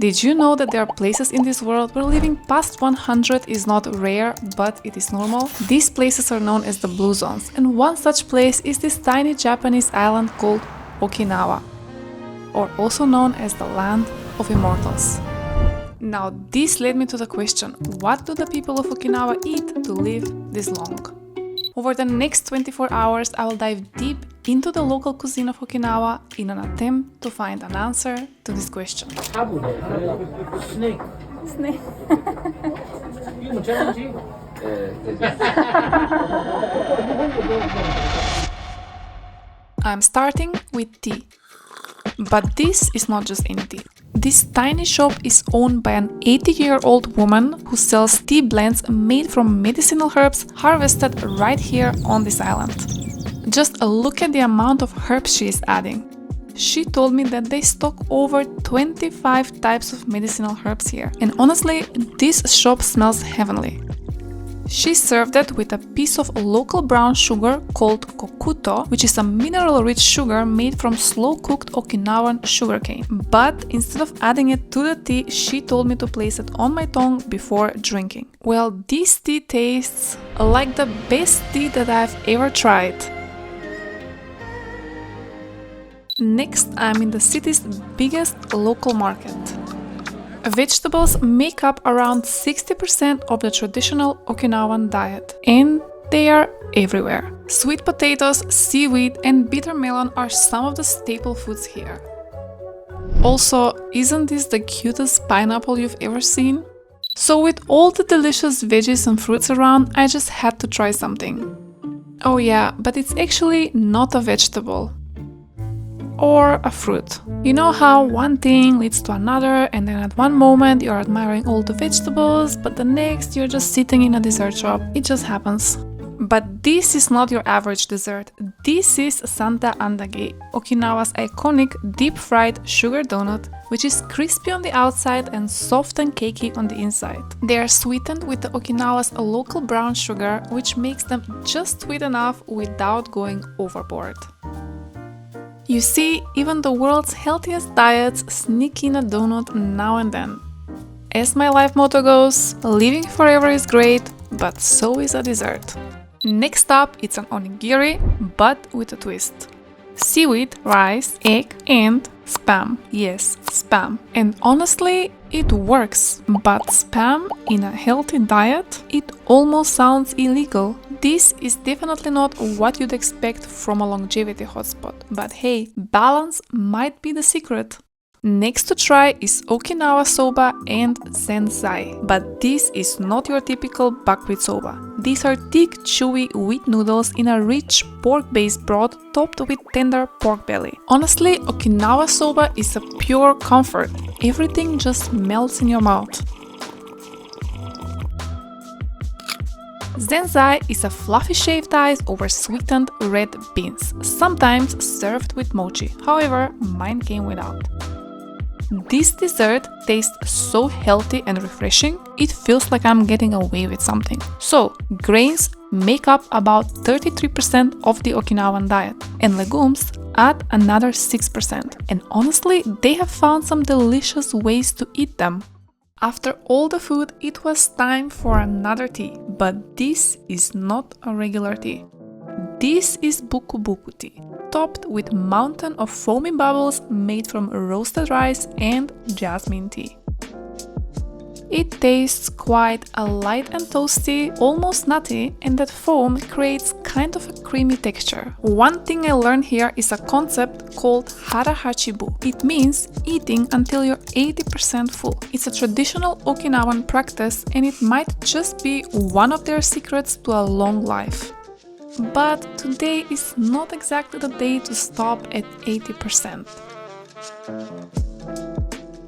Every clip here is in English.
Did you know that there are places in this world where living past 100 is not rare, but it is normal? These places are known as the blue zones, and one such place is this tiny Japanese island called Okinawa, or also known as the land of immortals. Now, this led me to the question, what do the people of Okinawa eat to live this long? Over the next 24 hours, I will dive deep into the local cuisine of Okinawa in an attempt to find an answer to this question. Snake. Snake. You challenge? I'm starting with tea. But this is not just any tea. This tiny shop is owned by an 80-year-old woman who sells tea blends made from medicinal herbs harvested right here on this island. Just a look at the amount of herbs she is adding. She told me that they stock over 25 types of medicinal herbs here. And honestly, this shop smells heavenly. She served it with a piece of local brown sugar called kokuto, which is a mineral-rich sugar made from slow-cooked Okinawan sugarcane. But instead of adding it to the tea, she told me to place it on my tongue before drinking. Well, this tea tastes like the best tea that I've ever tried. Next, I'm in the city's biggest local market. Vegetables make up around 60% of the traditional Okinawan diet, and they are everywhere. Sweet potatoes, seaweed, and bitter melon are some of the staple foods here. Also, isn't this the cutest pineapple you've ever seen? So with all the delicious veggies and fruits around, I just had to try something. Oh yeah, but it's actually not a vegetable. Or a fruit. You know how one thing leads to another, and then at one moment you're admiring all the vegetables, but the next you're just sitting in a dessert shop. It just happens. But this is not your average dessert. This is Santa Andagi, Okinawa's iconic deep-fried sugar donut, which is crispy on the outside and soft and cakey on the inside. They are sweetened with the Okinawa's local brown sugar, which makes them just sweet enough without going overboard. You see, even the world's healthiest diets sneak in a donut now and then. As my life motto goes, living forever is great, but so is a dessert. Next up, it's an onigiri, but with a twist. Seaweed, rice, egg, and spam. Yes, spam. And honestly, it works. But spam in a healthy diet? It almost sounds illegal. This is definitely not what you'd expect from a longevity hotspot. But hey, balance might be the secret. Next to try is Okinawa soba and zenzai. But this is not your typical buckwheat soba. These are thick, chewy wheat noodles in a rich pork-based broth topped with tender pork belly. Honestly, Okinawa soba is a pure comfort. Everything just melts in your mouth. Zenzai is a fluffy shaved ice over sweetened red beans, sometimes served with mochi. However, mine came without. This dessert tastes so healthy and refreshing, it feels like I'm getting away with something. So, grains make up about 33% of the Okinawan diet, and legumes add another 6%. And honestly, they have found some delicious ways to eat them. After all the food, it was time for another tea. But this is not a regular tea. This is Buku Buku tea, topped with a mountain of foamy bubbles made from roasted rice and jasmine tea. It tastes quite light and toasty, almost nutty, and that foam creates kind of a creamy texture. One thing I learned here is a concept called hara hachi. It means eating until you're 80% full. It's a traditional Okinawan practice, and it might just be one of their secrets to a long life. But today is not exactly the day to stop at 80%.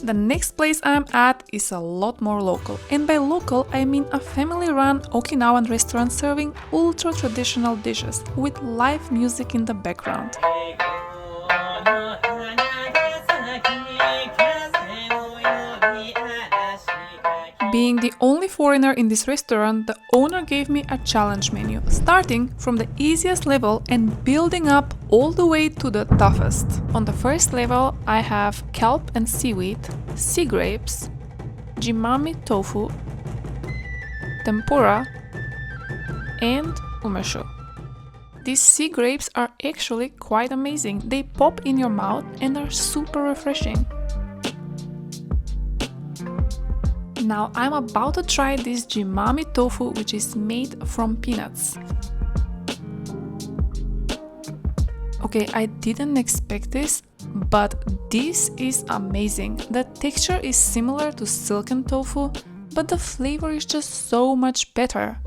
The next place I'm at is a lot more local, and by local I mean a family-run Okinawan restaurant serving ultra-traditional dishes with live music in the background. Being the only foreigner in this restaurant, the owner gave me a challenge menu, starting from the easiest level and building up all the way to the toughest. On the first level, I have kelp and seaweed. sea grapes, jimami tofu, tempura, and umeshu. These sea grapes are actually quite amazing. They pop in your mouth and are super refreshing. Now I'm about to try this jimami tofu, which is made from peanuts. Okay, I didn't expect this, but this is amazing. The texture is similar to silken tofu, but the flavor is just so much better.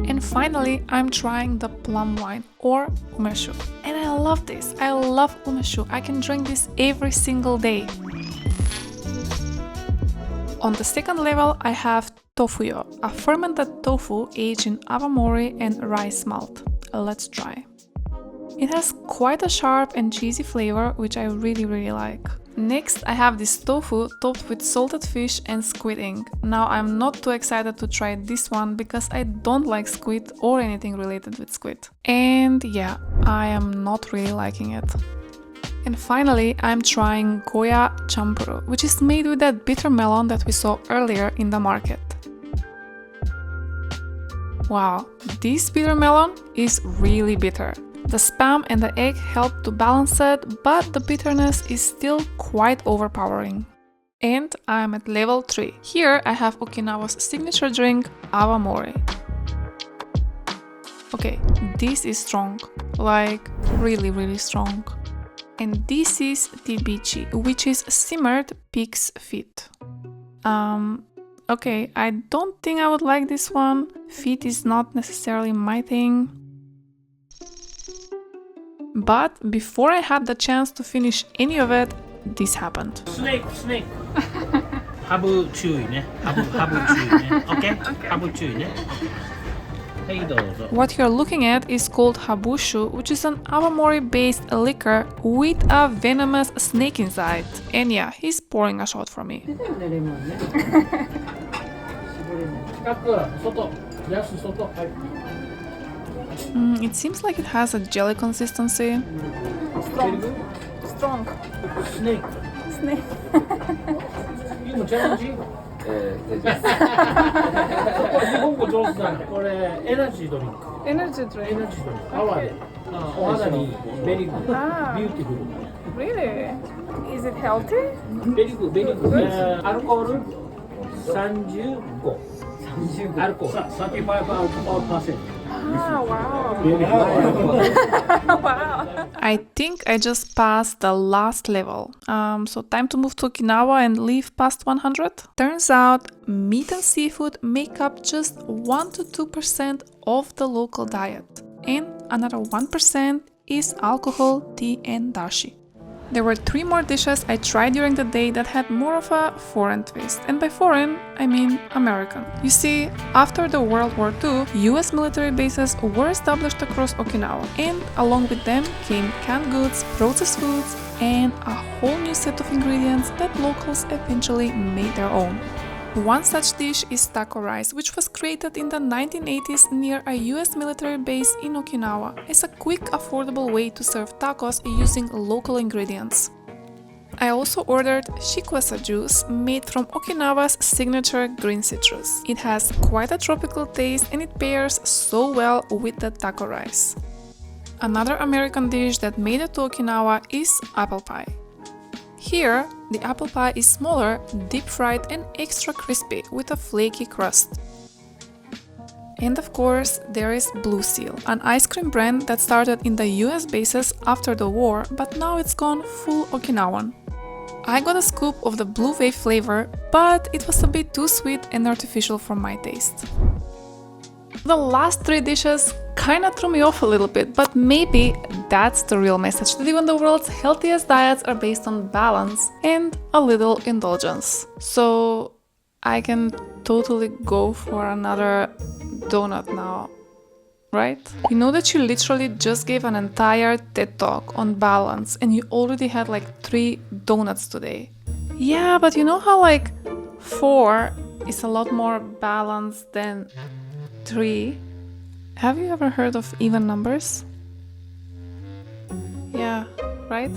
And finally, I'm trying the plum wine or umeshu. And I love this. I love umeshu. I can drink this every single day. On the second level, I have tofuyo, a fermented tofu aged in awamori and rice malt. Let's try. It has quite a sharp and cheesy flavor, which I really like. Next, I have this tofu topped with salted fish and squid ink. Now I'm not too excited to try this one because I don't like squid or anything related with squid. And yeah, I am not really liking it. And finally, I'm trying Goya Champuru, which is made with that bitter melon that we saw earlier in the market. Wow, this bitter melon is really bitter. The spam and the egg help to balance it, but the bitterness is still quite overpowering. And I'm at level 3. Here I have Okinawa's signature drink, Awamori. Okay, this is strong, like really strong. And this is tibichi, which is simmered pig's feet. Okay, I don't think I would like this one. Feet is not necessarily my thing. But before I had the chance to finish any of it, this happened. Snake. Habushu ね。Habushu ね。Okay? Habushu ね。はいどうぞ。What you're looking at is called Habushu, which is an Awamori-based liquor with a venomous snake inside. And yeah, he's pouring a shot for me. 近く、外。ヤス外。はい。It seems like it has a jelly consistency. Strong. Snake. You もチャレンジ？日本語上手だね。これエナジードリンク。Energy drink. 泡で。お肌にベリーグッド。ビューティフル。Really? Is it healthy? ベリーグッド。アルコール35。アルコール。35%。Ah, wow. Wow. I think I just passed the last level. So time to move to Okinawa and leave past 100. Turns out meat and seafood make up just 1 to 2% of the local diet. And another 1% is alcohol, tea and dashi. There were 3 more dishes I tried during the day that had more of a foreign twist. And by foreign, I mean American. You see, after the World War II, US military bases were established across Okinawa. And along with them came canned goods, processed foods, and a whole new set of ingredients that locals eventually made their own. One such dish is taco rice, which was created in the 1980s near a US military base in Okinawa as a quick, affordable way to serve tacos using local ingredients. I also ordered shikwasa juice made from Okinawa's signature green citrus. It has quite a tropical taste and it pairs so well with the taco rice. Another American dish that made it to Okinawa is apple pie. Here, the apple pie is smaller, deep-fried and extra crispy with a flaky crust. And of course, there is Blue Seal, an ice cream brand that started in the US bases after the war, but now it's gone full Okinawan. I got a scoop of the blue wave flavor, but it was a bit too sweet and artificial for my taste. The last 3 dishes kinda threw me off a little bit, but maybe that's the real message, that even the world's healthiest diets are based on balance and a little indulgence. So I can totally go for another donut now, right? You know that you literally just gave an entire TED talk on balance and you already had like 3 donuts today. Yeah, but you know how like 4 is a lot more balanced than 3? Have you ever heard of even numbers? Yeah, right?